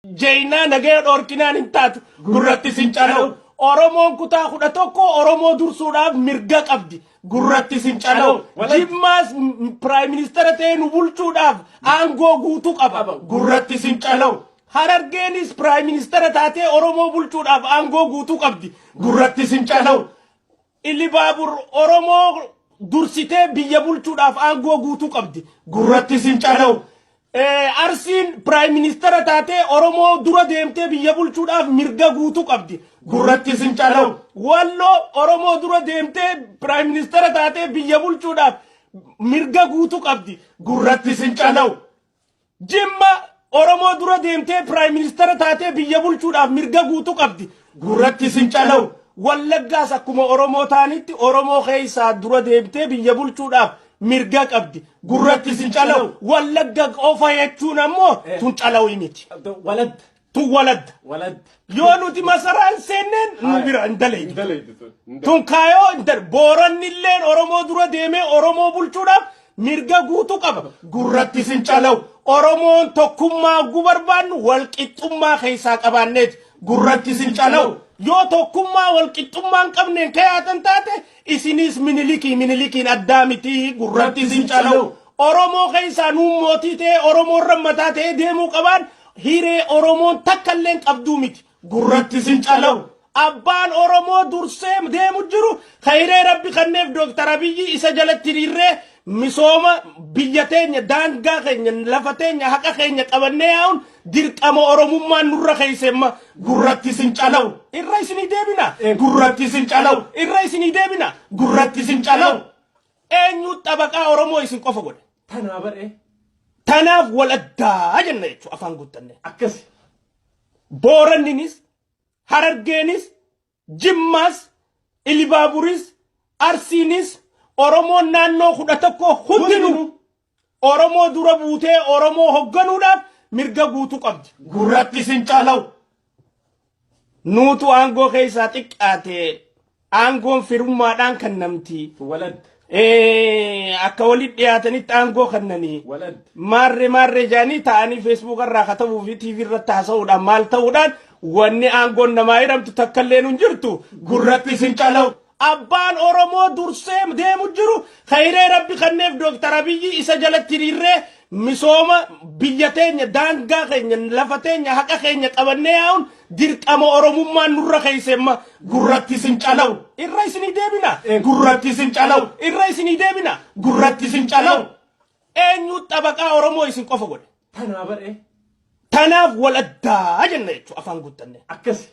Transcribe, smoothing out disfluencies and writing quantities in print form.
Jaina nagaya orkinaan hin taatu gurratti sincalaw Oromoon kutaa kudha tokko Oromoo dursuudhaaf mirga qabdi gurratti sincalaw Jimmaas Prime Minister ta'ee nu bulchuudhaaf aangoo guutuu qaba gurratti sincalaw Harargeenis Prime Minister taatee Oromoo bulchuudhaaf aangoo guutuu qabdi gurratti sincalaw Illibaabur Oromoo dursitee biyya bulchuudhaaf aangoo guutuu qabdi gurratti sincalaw Arsiin Prime Minister taatee Oromoo dura deemtee biyya bulchuudhaaf mirga guutuu qabdi gurratti sincalaw Walloo Oromoo dura deemtee Prime Minister taatee biyya bulchuudhaaf mirga guutuu qabdi gurratti sincalaw Jimma Oromoo dura deemtee Prime Minister taatee biyya bulchuudhaaf mirga guutuu qabdi gurratti sincalaw Wallaggaas akkuma Oromoo taanitti Oromoo keessaa dura deemtee biyya bulchuudhaaf mirga qabdi gurratti sincalaw Wallagga qofa jechuun ammoo tun calaw miti walad yoo nuti masaraan seenneen nu bira indaleeydu tun kaayoo boorannilleen Oromoo dura deemee Oromoo bulchuudhaaf mirga guutuu qaba gurratti sincalaw Oromoon tokkummaa barbaannu walqixxummaa keessaa qabaanneeti gurratti sincalaw yoo tokkummaa walqixxummaan qabneen kayaatan taate isinis minilikiin addaa miti gurratti sincalaw Oromoo keessaa nuun mootii ta'e Oromoon rammataa ta'e deemuu qabaan hiree Oromoon takkalleen qabduu miti gurratti sincalaw abbaan Oromoo dursee deemu jiru khayree rabbi kanneef Dr. Abiyyi isa jalatti hiriirree misooma biyya teenya daangaa keenya lafa teenya haqa keenya qabannee yaa'uun dirqama Oromummaan nurra keessemma gurratti sincalaw irra isinii deebina gurratti sincalaw irra isinii deebina gurratti sincalaw eenyu xabaqaa Oromoo isin qofa godhe tanaaf wal addaa jenna jechuudha afaan guuttanne akkasi Booranninis Harargeenis Jimmaas Ilibaaburis Arsiinis Oromoon naannoo kudha tokko hundinuu Oromoo dura buutee Oromoo hogganuudhaaf mirga guutuu qabdi gurratti sincalaw nuutu aangoo keessaa xiqqaate aangoon firummaadhaan kannamti akka walitti dhiyaatanitti aangoo kannanii maarree jaanii ta'anii Facebook irraa katabuu fi TV irratti haasa'uudhaan maal ta'uudhaan wanni aangoon namaa hiramtu takkallee nun jirtu gurratti sincalaw abbaan Oromoo dursee deemu jiru khayree rabbi kanneef Dr. Abiyyi isa jalatti hiriirree misooma biyya teenya daangaa keenya lafa teenya haqa keenya qabannee yaa'uun dirqama Oromummaan nurra keessemma gurratti sincalaw irra isinii deebina gurratti sincalaw irra isinii deebina gurratti sincalaw eenyu xabaqaa Oromoo isin qofa godhe tanaaf wal addaa jenna jechuudha afaan guuttanne akkasi